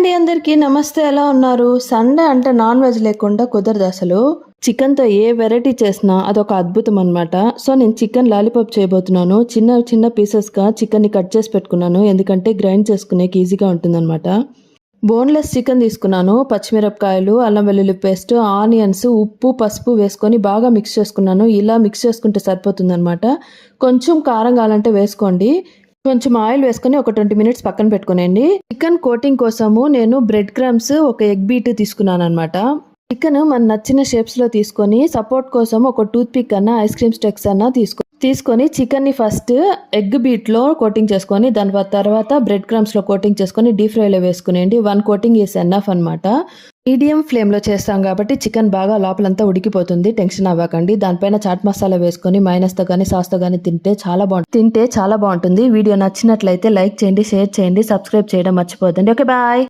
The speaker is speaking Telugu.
అండి అందరికీ నమస్తే. ఎలా ఉన్నారు? సండే అంటే నాన్ వెజ్ లేకుండా కుదరదు అసలు. చికెన్‌తో ఏ వెరైటీ చేసినా అదొక అద్భుతం అన్నమాట. సో, నేను చికెన్ లాలీపాప్ చేయబోతున్నాను. చిన్న చిన్న పీసెస్‌గా చికెన్‌ని కట్ చేసి పెట్టుకున్నాను. ఎందుకంటే గ్రైండ్ చేసుకునేకి ఈజీగా ఉంటుందన్నమాట. బోన్‌లెస్ చికెన్ తీసుకున్నాను. పచ్చిమిరపకాయలు, అల్లం వెల్లుల్లి పేస్ట్, ఆనియన్స్, ఉప్పు, పసుపు వేసుకొని బాగా మిక్స్ చేసుకున్నాను. ఇలా మిక్స్ చేసుకుంటే సరిపోతుందన్నమాట. కొంచెం కారం కావాలంటే వేసుకోండి. కొంచెం ఆయిల్ వేసుకొని ఒక 20 మినిట్స్ పక్కన పెట్టుకునేయండి. చికెన్ కోటింగ్ కోసము నేను బ్రెడ్ క్రమ్స్, ఒక ఎగ్ బీట్ తీసుకున్నాను అనమాట. చికెన్ మన నచ్చిన షేప్స్ లో తీసుకొని సపోర్ట్ కోసం ఒక టూత్ పిక్ అన్న ఐస్ క్రీమ్ స్టెక్స్ అన్న తీసుకొని చికెన్ ని ఫస్ట్ ఎగ్ బీట్ లో కోటింగ్ చేసుకొని దాని తర్వాత బ్రెడ్ క్రమ్స్ లో కోటింగ్ చేసుకొని డీప్ ఫ్రై లో వేసుకునేయండి. 1 కోటింగ్ ఈస్ ఎనఫ్ అనమాట. మీడియం ఫ్లేమ్ లో చేస్తాం కాబట్టి చికెన్ బాగా లోపలంతా ఉడికిపోతుంది. టెన్షన్ అవ్వకండి. దానిపైన చాట్ మసాలా వేసుకొని మైనస్ తో కానీ సాస్ తో కానీ తింటే చాలా బాగుంటుంది. వీడియో నచ్చినట్లయితే లైక్ చేయండి, షేర్ చేయండి, సబ్స్క్రైబ్ చేయడం మర్చిపోదండి. Okay, bye.